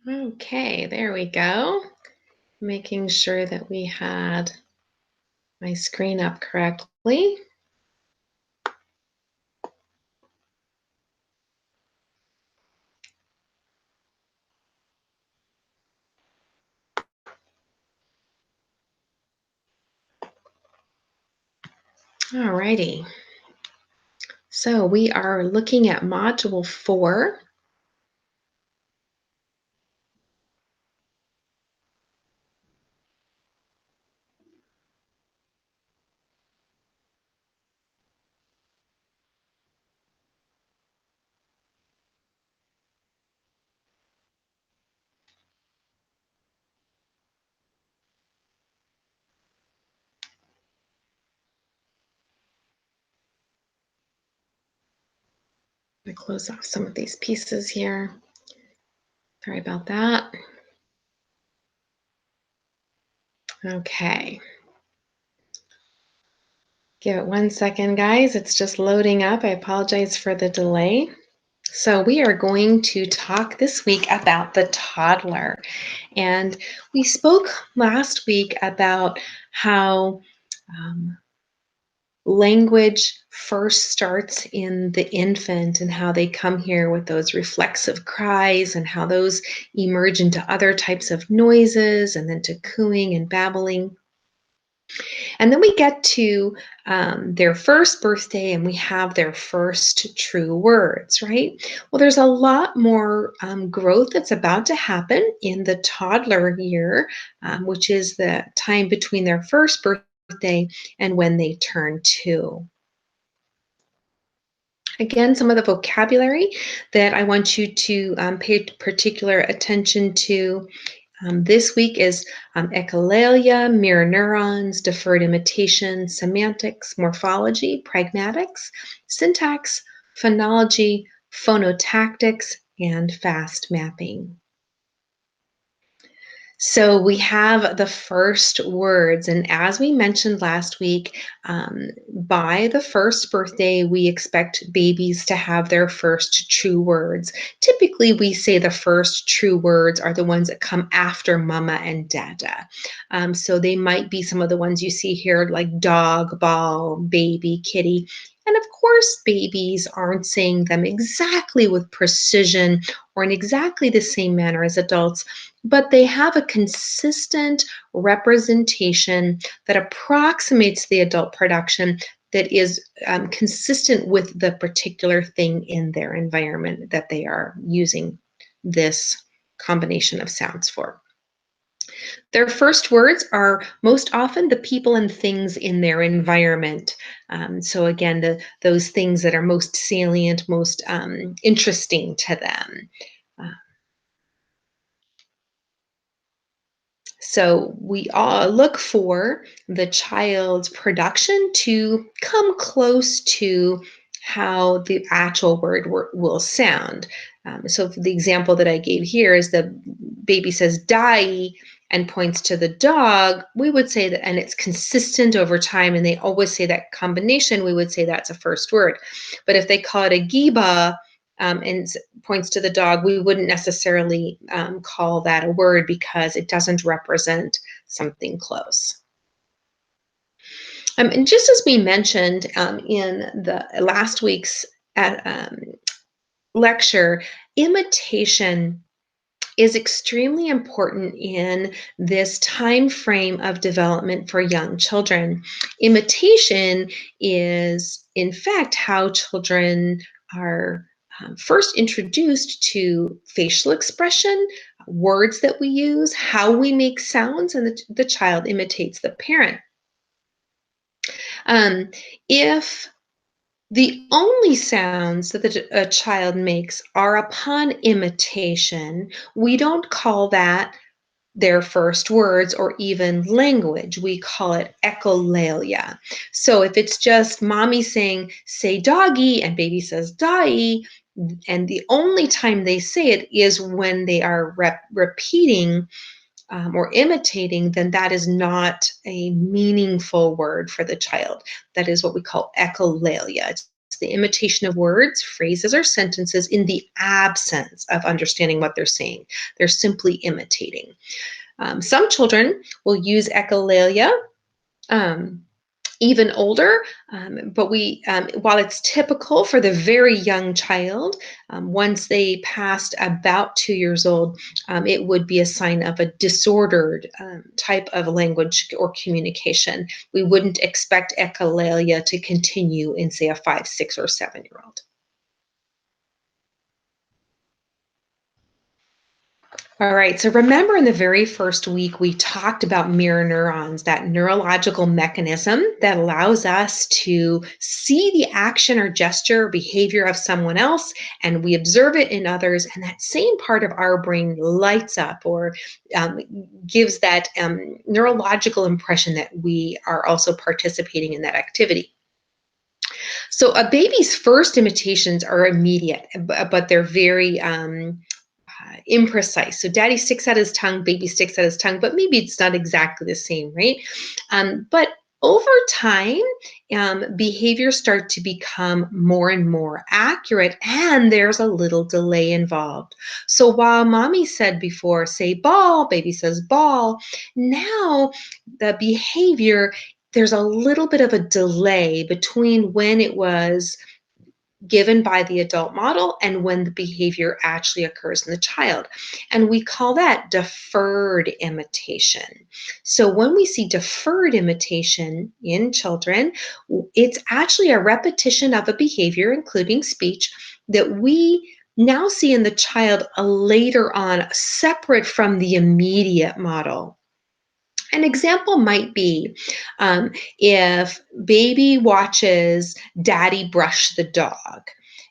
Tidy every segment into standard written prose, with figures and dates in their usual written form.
Okay, there we go. Making sure that we had my screen up correctly. Alrighty. So we are looking at Module 4. I'm going to close off some of these pieces here. Sorry about that. Okay. Give it 1 second, guys. It's just loading up. I apologize for the delay. So we are going to talk this week about the toddler. And we spoke last week about how language first starts in the infant and how they come here with those reflexive cries and how those emerge into other types of noises and then to cooing and babbling. And then we get to their first birthday and we have their first true words, right? Well, there's a lot more growth that's about to happen in the toddler year, which is the time between their first birthday and when they turn 2. Again, some of the vocabulary that I want you to pay particular attention to this week is echolalia, mirror neurons, deferred imitation, semantics, morphology, pragmatics, syntax, phonology, phonotactics, and fast mapping. So we have the first words, and as we mentioned last week, by the first birthday, we expect babies to have their first true words. Typically, we say the first true words are the ones that come after mama and dada. So they might be some of the ones you see here, like dog, ball, baby, kitty. And of course, babies aren't saying them exactly with precision or in exactly the same manner as adults, but they have a consistent representation that approximates the adult production that is consistent with the particular thing in their environment that they are using this combination of sounds for. Their first words are most often the people and things in their environment. So again, those things that are most salient, most interesting to them. Uh, So we all look for the child's production to come close to how the actual word will sound. So the example that I gave here is the baby says die and points to the dog. We would say that, and it's consistent over time, and they always say that combination, we would say that's a first word. But if they call it a giba, and points to the dog, we wouldn't necessarily call that a word because it doesn't represent something close. And just as we mentioned in the last week's lecture, imitation is extremely important in this time frame of development for young children. Imitation is, in fact, how children are first introduced to facial expression, words that we use, how we make sounds, and the child imitates the parent. If the only sounds that a child makes are upon imitation, we don't call that their first words or even language. We call it echolalia. So if it's just mommy saying, say doggy, and baby says die, and the only time they say it is when they are repeating or imitating, then that is not a meaningful word for the child. That is what we call echolalia. It's the imitation of words, phrases, or sentences in the absence of understanding what they're saying. They're simply imitating. Some children will use echolalia. Um, Even older, but while it's typical for the very young child, once they passed about 2 years old, it would be a sign of a disordered type of language or communication. We wouldn't expect echolalia to continue in, say, a 5, 6, or 7-year-old. All right. So remember in the very first week, we talked about mirror neurons, that neurological mechanism that allows us to see the action or gesture or behavior of someone else, and we observe it in others. And that same part of our brain lights up or um, gives that neurological impression that we are also participating in that activity. So a baby's first imitations are immediate, but they're very imprecise. So daddy sticks out his tongue, baby sticks out his tongue, but maybe it's not exactly the same, right? But over time, behaviors start to become more and more accurate, and there's a little delay involved. So while mommy said before, say ball, baby says ball, now the behavior, there's a little bit of a delay between when it was given by the adult model and when the behavior actually occurs in the child. And we call that deferred imitation. So when we see deferred imitation in children, it's actually a repetition of a behavior, including speech, that we now see in the child later on, separate from the immediate model. An example might be if baby watches daddy brush the dog,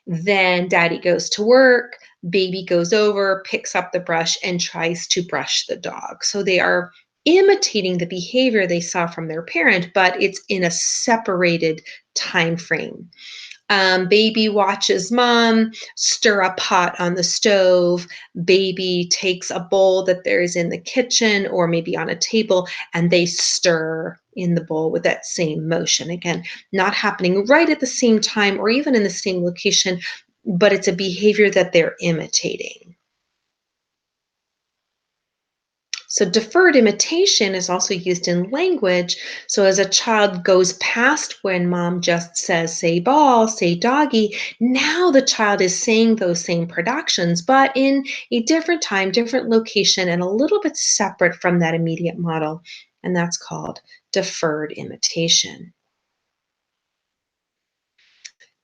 then daddy goes to work, baby goes over, picks up the brush, and tries to brush the dog. So they are imitating the behavior they saw from their parent, but it's in a separated time frame. Baby watches mom stir a pot on the stove. Baby takes a bowl that there is in the kitchen or maybe on a table, and they stir in the bowl with that same motion. Again, not happening right at the same time or even in the same location, but it's a behavior that they're imitating. So deferred imitation is also used in language. So as a child goes past when mom just says, say ball, say doggy, now the child is saying those same productions, but in a different time, different location, and a little bit separate from that immediate model. And that's called deferred imitation.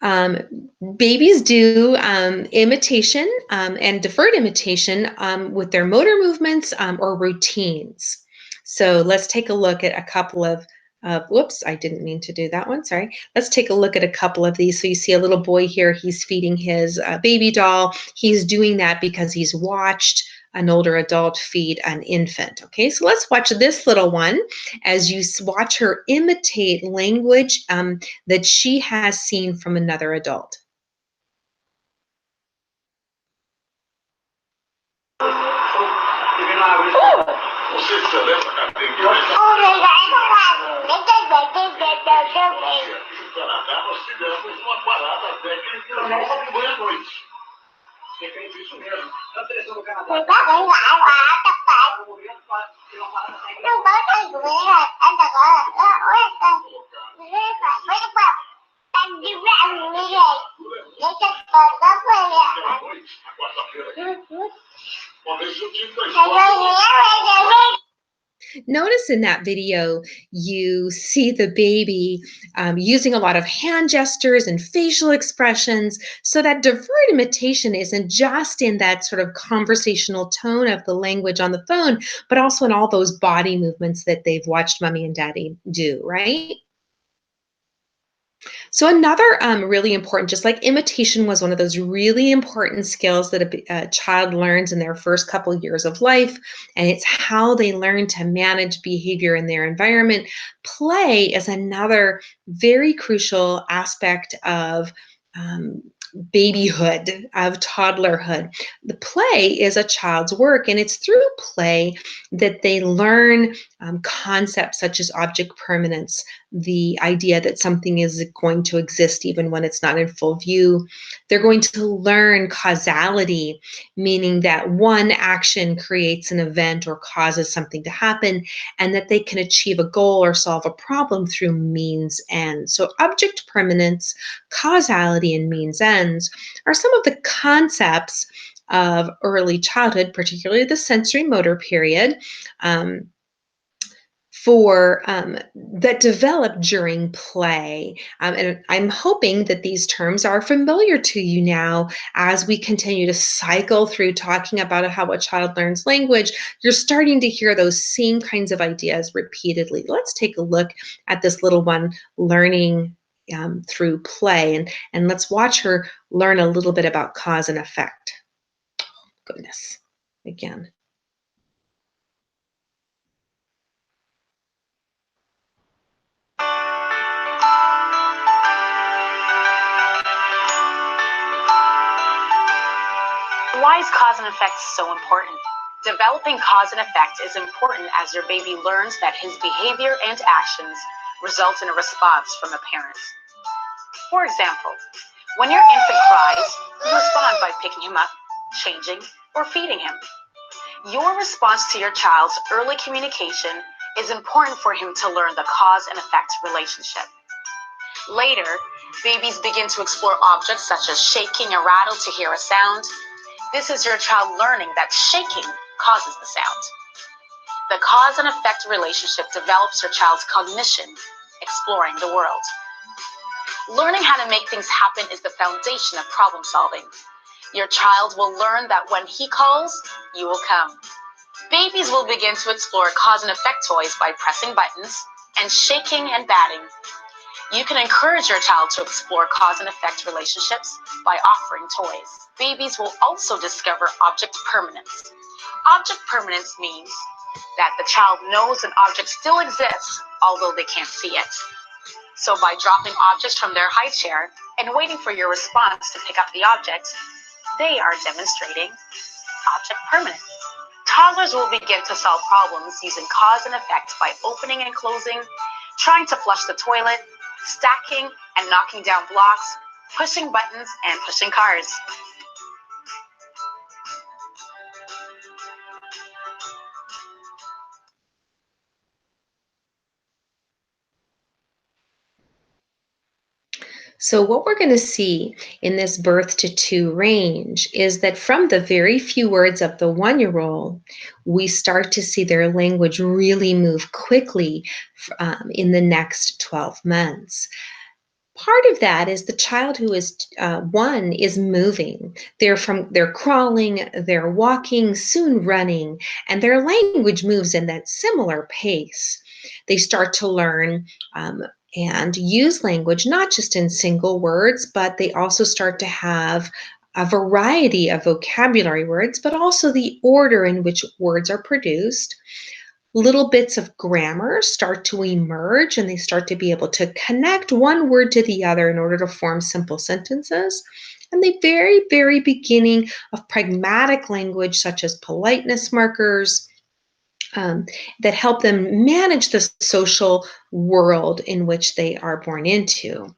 Um, Babies do imitation and deferred imitation with their motor movements or routines. So let's take a look at a couple of, whoops, I didn't mean to do that one, sorry. Let's take a look at a couple of these. So you see a little boy here, he's feeding his baby doll. He's doing that because he's watched an older adult feed an infant. Okay, so let's watch this little one as you watch her imitate language that she has seen from another adult. Notice in that video, you see the baby using a lot of hand gestures and facial expressions. So that deferred imitation isn't just in that sort of conversational tone of the language on the phone, but also in all those body movements that they've watched mommy and daddy do, right? So another really important, just like imitation was one of those really important skills that a child learns in their first couple years of life, and it's how they learn to manage behavior in their environment. Play is another very crucial aspect of um, babyhood, of toddlerhood. The play is a child's work, and it's through play that they learn concepts such as object permanence, the idea that something is going to exist even when it's not in full view. They're going to learn causality, meaning that one action creates an event or causes something to happen, and that they can achieve a goal or solve a problem through means ends. So, object permanence, causality, and means ends are some of the concepts of early childhood, particularly the sensory motor period. Um, for that develop during play. And I'm hoping that these terms are familiar to you now as we continue to cycle through talking about how a child learns language. You're starting to hear those same kinds of ideas repeatedly. Let's take a look at this little one learning through play, and let's watch her learn a little bit about cause and effect. Goodness, again. Why is cause and effect so important? Developing cause and effect is important as your baby learns that his behavior and actions result in a response from a parent. For example, when your infant cries, you respond by picking him up, changing, or feeding him. Your response to your child's early communication is important for him to learn the cause and effect relationship. Later, babies begin to explore objects such as shaking a rattle to hear a sound. This is your child learning that shaking causes the sound. The cause and effect relationship develops your child's cognition, exploring the world. Learning how to make things happen is the foundation of problem solving. Your child will learn that when he calls, you will come. Babies will begin to explore cause and effect toys by pressing buttons and shaking and batting. You can encourage your child to explore cause and effect relationships by offering toys. Babies will also discover object permanence. Object permanence means that the child knows an object still exists, although they can't see it. So by dropping objects from their high chair and waiting for your response to pick up the object, they are demonstrating object permanence. Toddlers will begin to solve problems using cause and effect by opening and closing, trying to flush the toilet, stacking and knocking down blocks, pushing buttons, and pushing cars. So, what we're going to see in this birth to two range is that from the very few words of the 1 year old, we start to see their language really move quickly in the next 12 months. Part of that is the child who is one is moving. They're crawling, they're walking, soon running, and their language moves in that similar pace. They start to learn and use language not just in single words, but they also start to have a variety of vocabulary words, but also the order in which words are produced. Little bits of grammar start to emerge and they start to be able to connect one word to the other in order to form simple sentences. And the very, very beginning of pragmatic language, such as politeness markers, that help them manage the social world in which they are born into.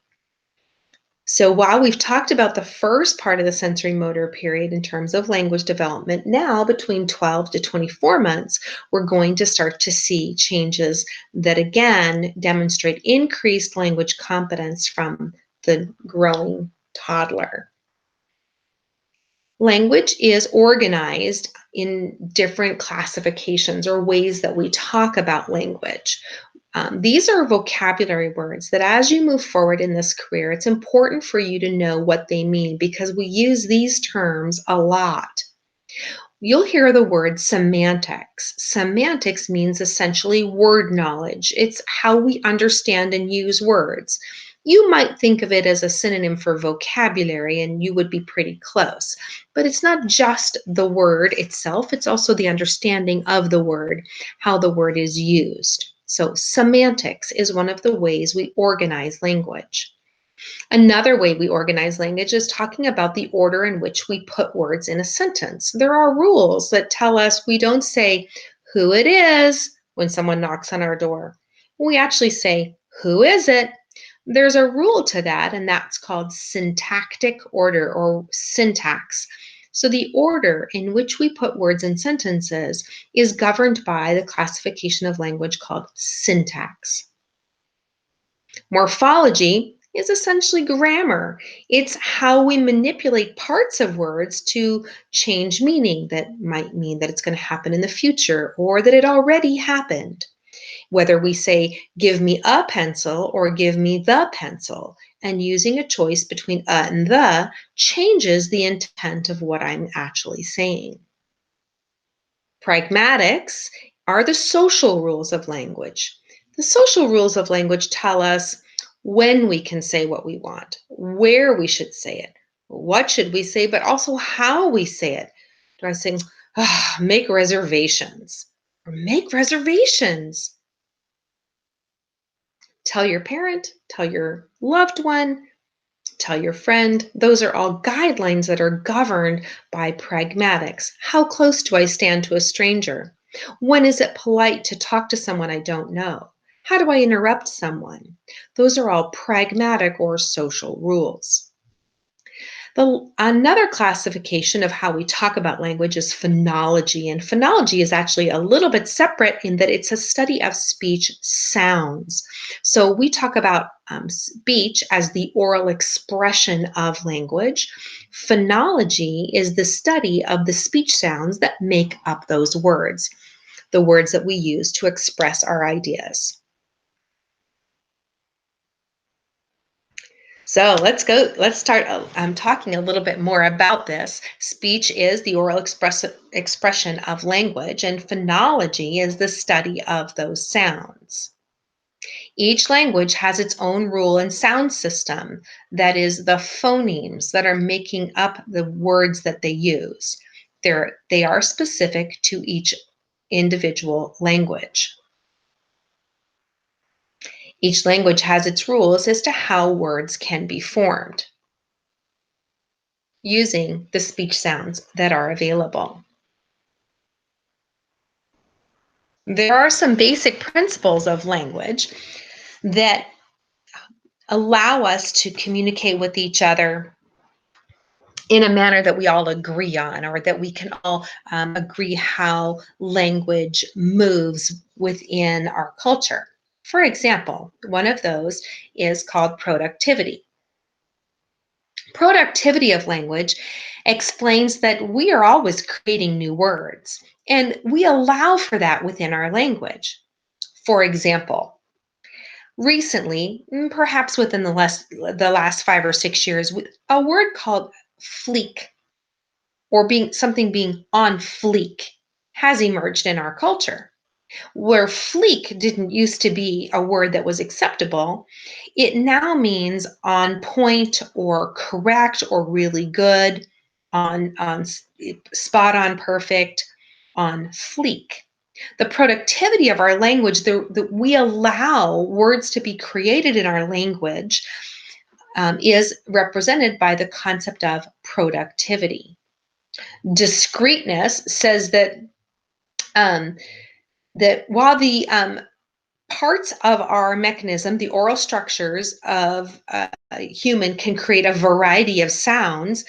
So while we've talked about the first part of the sensory motor period in terms of language development, now between 12 to 24 months, we're going to start to see changes that again demonstrate increased language competence from the growing toddler. Language is organized in different classifications or ways that we talk about language. These are vocabulary words that as you move forward in this career, it's important for you to know what they mean because we use these terms a lot. You'll hear the word semantics. Semantics means essentially word knowledge. It's how we understand and use words. You might think of it as a synonym for vocabulary, and you would be pretty close. But it's not just the word itself, it's also the understanding of the word, how the word is used. So, semantics is one of the ways we organize language. Another way we organize language is talking about the order in which we put words in a sentence. There are rules that tell us we don't say who it is when someone knocks on our door. We actually say Who is it? There's a rule to that, and that's called syntactic order or syntax. So, the order in which we put words in sentences is governed by the classification of language called syntax. Morphology is essentially grammar. It's how we manipulate parts of words to change meaning that might mean that it's going to happen in the future or that it already happened. Whether we say, give me a pencil or give me the pencil, and using a choice between and the changes the intent of what I'm actually saying. Pragmatics are the social rules of language. The social rules of language tell us when we can say what we want, where we should say it, what should we say, but also how we say it. Do I say, make reservations, or make reservations? Tell your parent, tell your loved one, tell your friend. Those are all guidelines that are governed by pragmatics. How close do I stand to a stranger? When is it polite to talk to someone I don't know? How do I interrupt someone? Those are all pragmatic or social rules. Another classification of how we talk about language is phonology. And phonology is actually a little bit separate in that it's a study of speech sounds. So we talk about speech as the oral expression of language. Phonology is the study of the speech sounds that make up those words, the words that we use to express our ideas. So let's start talking a little bit more about this. Speech is the oral expression of language, and phonology is the study of those sounds. Each language has its own rule and sound system, that is, the phonemes that are making up the words that they use. They are specific to each individual language. Each language has its rules as to how words can be formed using the speech sounds that are available. There are some basic principles of language that allow us to communicate with each other in a manner that we all agree on, or that we can all agree how language moves within our culture. For example, one of those is called productivity. Productivity of language explains that we are always creating new words, and we allow for that within our language. For example, recently, perhaps within the last 5 or 6 years, a word called fleek, or being on fleek, has emerged in our culture. Where fleek didn't used to be a word that was acceptable, it now means on point or correct or really good, on spot on perfect, on fleek. The productivity of our language, we allow words to be created in our language, is represented by the concept of productivity. Discreteness says um, that while the parts of our mechanism, the oral structures of a human, can create a variety of sounds,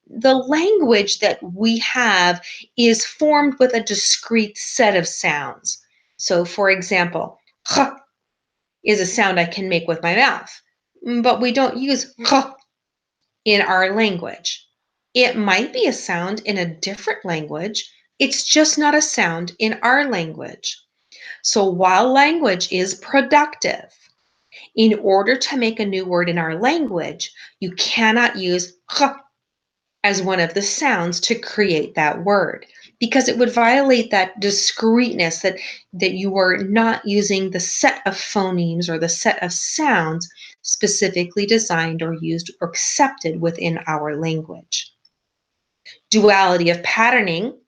the language that we have is formed with a discrete set of sounds. So, for example, "h" is a sound I can make with my mouth, but we don't use "h" in our language. It might be a sound in a different language, it's just not a sound in our language. So while language is productive, in order to make a new word in our language, you cannot use "h" as one of the sounds to create that word, because it would violate that discreteness, that you are not using the set of phonemes or the set of sounds specifically designed or used or accepted within our language. Duality of patterning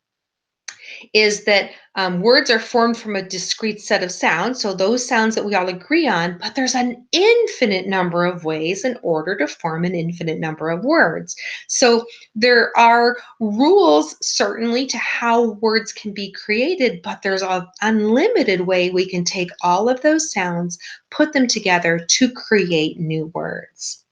is that Words are formed from a discrete set of sounds, so those sounds that we all agree on, but there's an infinite number of ways in order to form an infinite number of words. So there are rules certainly to how words can be created, but there's an unlimited way we can take all of those sounds, put them together to create new words.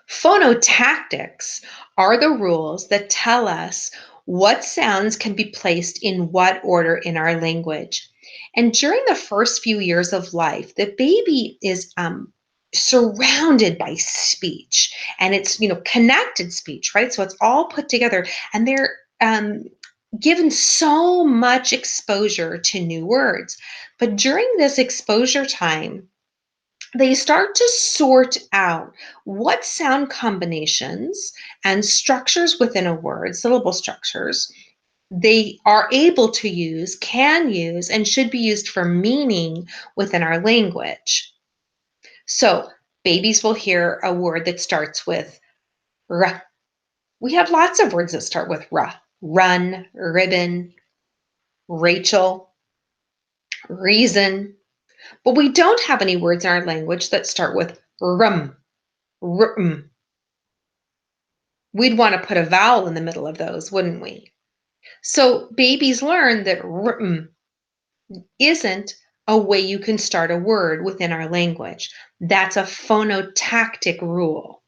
Phonotactics are the rules that tell us what sounds can be placed in what order in our language. And during the first few years of life, the baby is surrounded by speech, and it's connected speech, right? So it's all put together, and they're given so much exposure to new words. But during this exposure time, they start to sort out what sound combinations and structures within a word, syllable structures, they are able to use, can use, and should be used for meaning within our language. So, babies will hear a word that starts with r. We have lots of words that start with r: run, ribbon, Rachel, reason. But we don't have any words in our language that start with rum, rm. We'd want to put a vowel in the middle of those, wouldn't we? So babies learn that rm isn't a way you can start a word within our language. That's a phonotactic rule.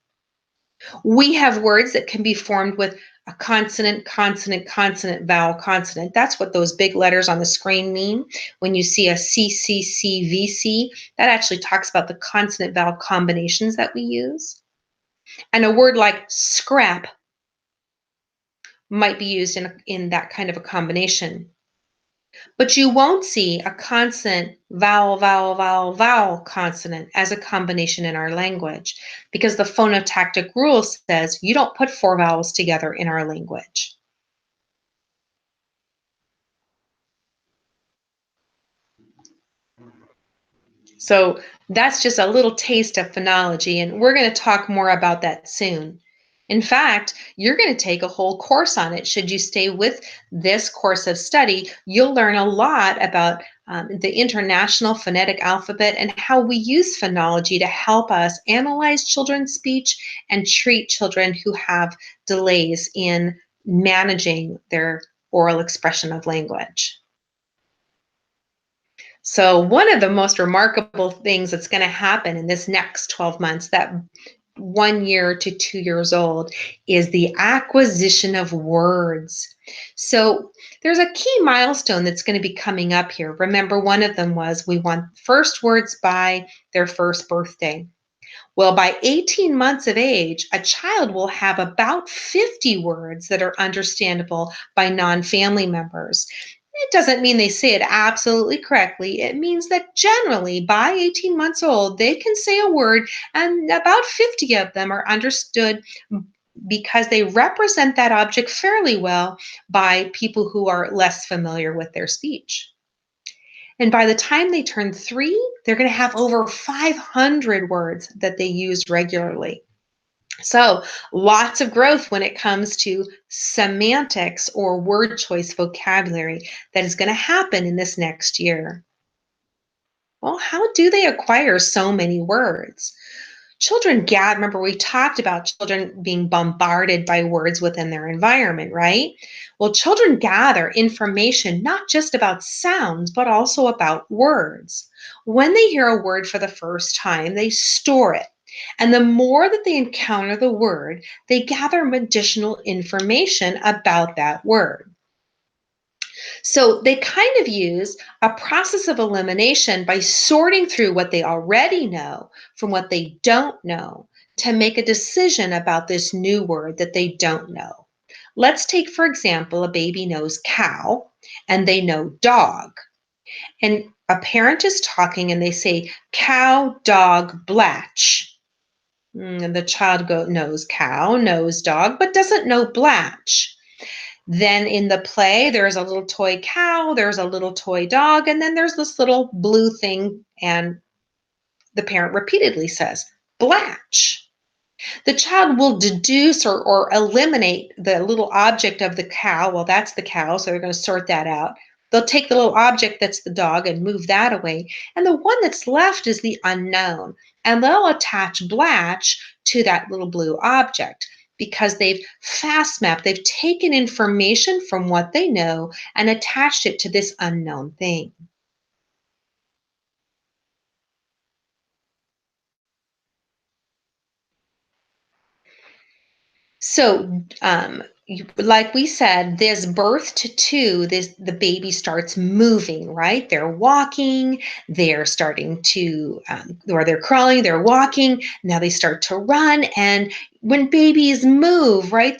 We have words that can be formed with a consonant, consonant, consonant, vowel, consonant. That's what those big letters on the screen mean. When you see a C, C, C, V, C, that actually talks about the consonant vowel combinations that we use. And a word like scrap might be used in that kind of a combination. But you won't see a consonant, vowel, vowel, vowel, vowel consonant as a combination in our language because the phonotactic rule says you don't put four vowels together in our language. So that's just a little taste of phonology, and we're going to talk more about that soon. In fact, you're going to take a whole course on it. Should you stay with this course of study, you'll learn a lot about the International Phonetic Alphabet and how we use phonology to help us analyze children's speech and treat children who have delays in managing their oral expression of language. So, one of the most remarkable things that's going to happen in this next 12 months, that 1 year to 2 years old, is the acquisition of words. So, there's a key milestone that's going to be coming up here. Remember, one of them was we want first words by their first birthday. Well, by 18 months of age, a child will have about 50 words that are understandable by non family members. It doesn't mean they say it absolutely correctly. It means that generally, by 18 months old, they can say a word, and about 50 of them are understood because they represent that object fairly well by people who are less familiar with their speech. And by the time they turn 3, they're going to have over 500 words that they use regularly. So, lots of growth when it comes to semantics or word choice vocabulary that is going to happen in this next year. Well, how do they acquire so many words? Children gather, remember, we talked about children being bombarded by words within their environment, right? Well, children gather information not just about sounds, but also about words. When they hear a word for the first time, they store it. And the more that they encounter the word, they gather additional information about that word. So they kind of use a process of elimination by sorting through what they already know from what they don't know to make a decision about this new word that they don't know. Let's take, for example, a baby knows cow and they know dog. And a parent is talking and they say, cow, dog, blatch. And the child knows cow, knows dog, but doesn't know blatch. Then in the play, there's a little toy cow, there's a little toy dog, and then there's this little blue thing, and the parent repeatedly says, Blatch. The child will deduce or eliminate the little object of the cow. Well, that's the cow, so they're going to sort that out. They'll take the little object that's the dog and move that away. And the one that's left is the unknown. And they'll attach Blatch to that little blue object because they've fast mapped, they've taken information from what they know and attached it to this unknown thing. So, like we said, this birth to two, this the baby starts moving, right? They're walking, they're starting to, or they're crawling, they're walking. Now they start to run, and when babies move, right,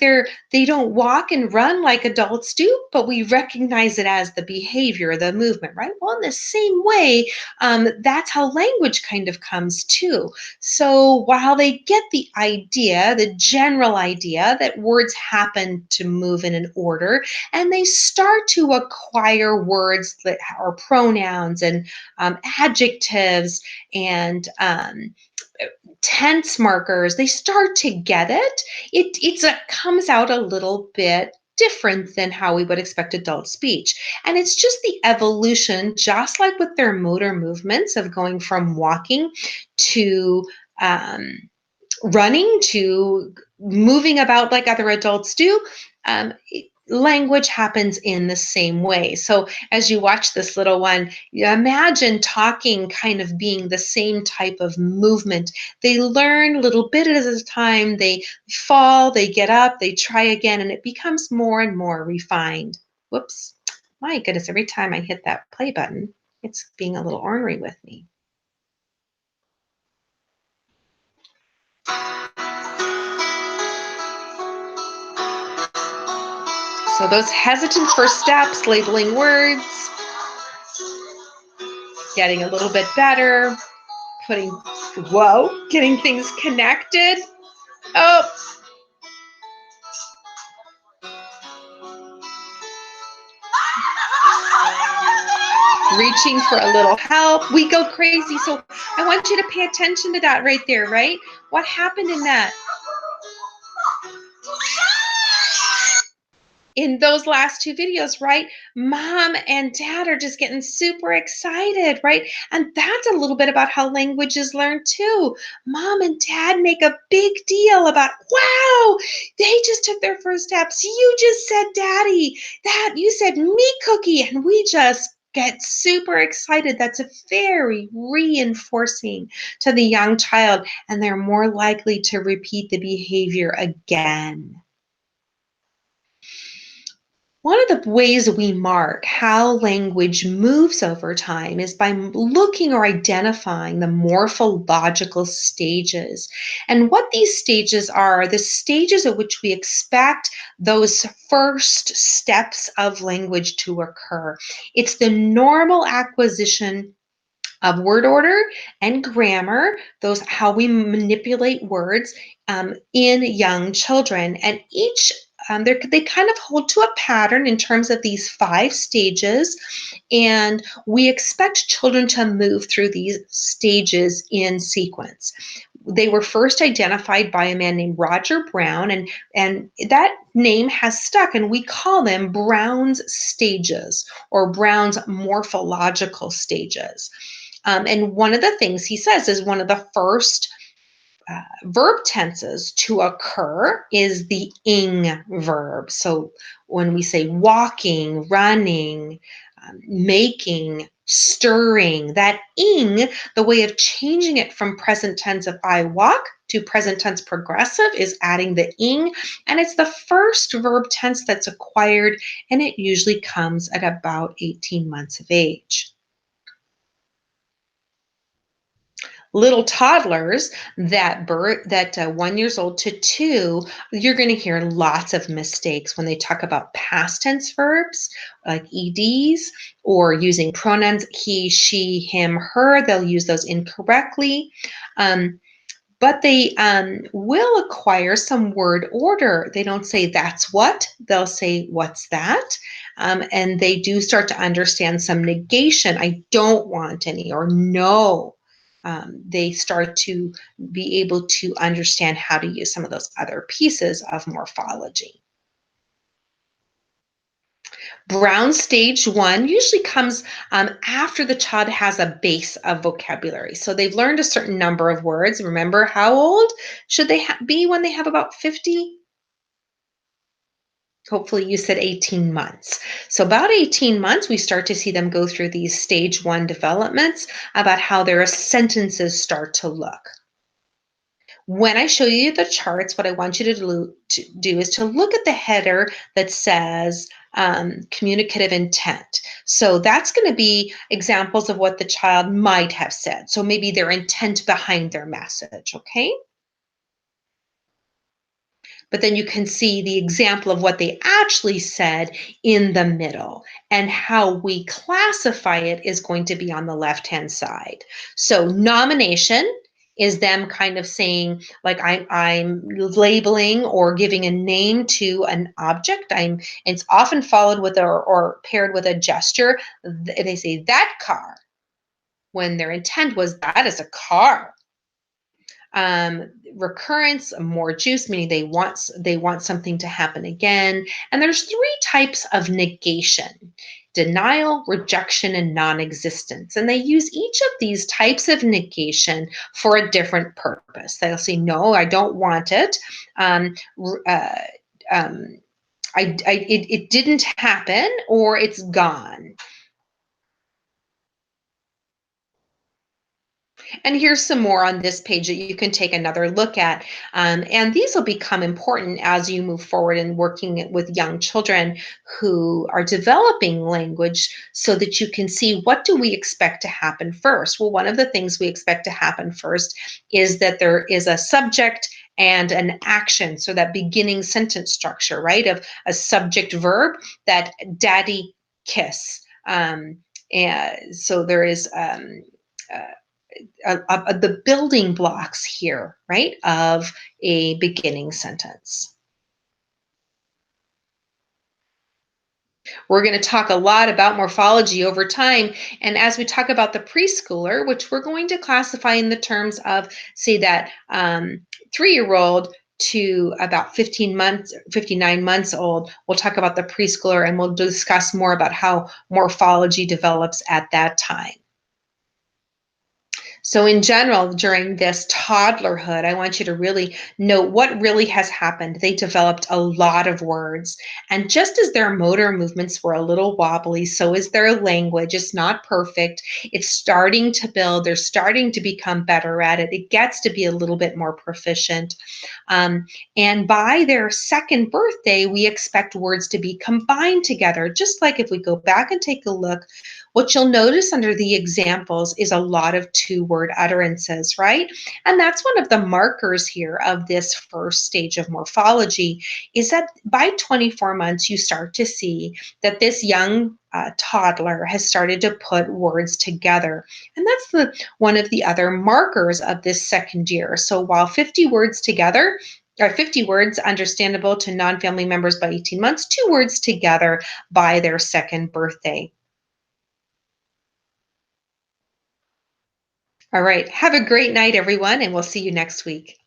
they don't walk and run like adults do, but we recognize it as the behavior, the movement, right? Well, in the same way, that's how language kind of comes too. So while they get the idea, the general idea that words happen to move in an order, and they start to acquire words that are pronouns and adjectives and tense markers, they start to get it. It comes out a little bit different than how we would expect adult speech. And it's just the evolution, just like with their motor movements of going from walking to um, running to moving about like other adults do. Language happens in the same way. So as you watch this little one, you imagine talking kind of being the same type of movement. They learn a little bit at a time, they fall, they get up, they try again, and it becomes more and more refined. Whoops. My goodness, every time I hit that play button, it's being a little ornery with me. So those hesitant first steps, labeling words, getting a little bit better, putting, whoa, getting things connected. Oh, reaching for a little help. We go crazy. So I want you to pay attention to that right there, right? What happened in that? In those last two videos, right? Mom and dad are just getting super excited, right? And that's a little bit about how language is learned too. Mom and dad make a big deal about, wow, they just took their first steps. You just said daddy, that you said me cookie, and we just get super excited. That's a very reinforcing to the young child, and they're more likely to repeat the behavior again. One of the ways we mark how language moves over time is by looking or identifying the morphological stages. And what these stages are the stages at which we expect those first steps of language to occur. It's the normal acquisition of word order and grammar, those how we manipulate words in young children. And each they kind of hold to a pattern in terms of these five stages, and we expect children to move through these stages in sequence. They were first identified by a man named Roger Brown, and that name has stuck, and we call them Brown's stages or Brown's morphological stages. And one of the things he says is one of the first verb tenses to occur is the ing verb. So when we say walking, running, making, stirring, that ing, the way of changing it from present tense of I walk to present tense progressive is adding the ing. And it's the first verb tense that's acquired, and it usually comes at about 18 months of age. Little toddlers that 1 years old to two, you're going to hear lots of mistakes when they talk about past tense verbs like eds or using pronouns he, she, him, her. They'll use those incorrectly. But they will acquire some word order. They don't say that's what, they'll say what's that. And they do start to understand some negation. I don't want any, or no. they start to be able to understand how to use some of those other pieces of morphology. Brown stage one usually comes after the child has a base of vocabulary. So they've learned a certain number of words. Remember, how old should they be when they have about 50? Hopefully, you said 18 months. So, about 18 months, we start to see them go through these stage one developments about how their sentences start to look. When I show you the charts, what I want you to do is to look at the header that says communicative intent. So that's going to be examples of what the child might have said. So maybe their intent behind their message, okay? But then you can see the example of what they actually said in the middle. And how we classify it is going to be on the left-hand side. So nomination is them kind of saying, like, I'm labeling or giving a name to an object. It's often followed with or paired with a gesture. They say that car when their intent was that is a car. Recurrence, more juice, meaning they want something to happen again. And there's three types of negation: denial, rejection, and non-existence. And they use each of these types of negation for a different purpose. They'll say, no, I don't want it. R- um, it didn't happen, or it's gone. And here's some more on this page that you can take another look at. And these will become important as you move forward in working with young children who are developing language, so that you can see, what do we expect to happen first? Well, one of the things we expect to happen first is that there is a subject and an action. So that beginning sentence structure, right? Of a subject verb, that daddy kiss. And so there is uh, the building blocks here, right, of a beginning sentence. We're going to talk a lot about morphology over time. And as we talk about the preschooler, which we're going to classify in the terms of, say, that 3-year old to about 15 months, 59 months old, we'll talk about the preschooler, and we'll discuss more about how morphology develops at that time. So, in general, during this toddlerhood, I want you to really note what really has happened. They developed a lot of words. And just as their motor movements were a little wobbly, so is their language. It's not perfect. It's starting to build. They're starting to become better at it. It gets to be a little bit more proficient. Um, and by their second birthday, we expect words to be combined together. Just like if we go back and take a look, what you'll notice under the examples is a lot of two-word utterances, right? And that's one of the markers here of this first stage of morphology, is that by 24 months, you start to see that this young toddler has started to put words together. And that's one of the other markers of this second year. So while 50 words together, or 50 words understandable to non-family members by 18 months, 2 words together by their second birthday. All right. Have a great night, everyone, and we'll see you next week.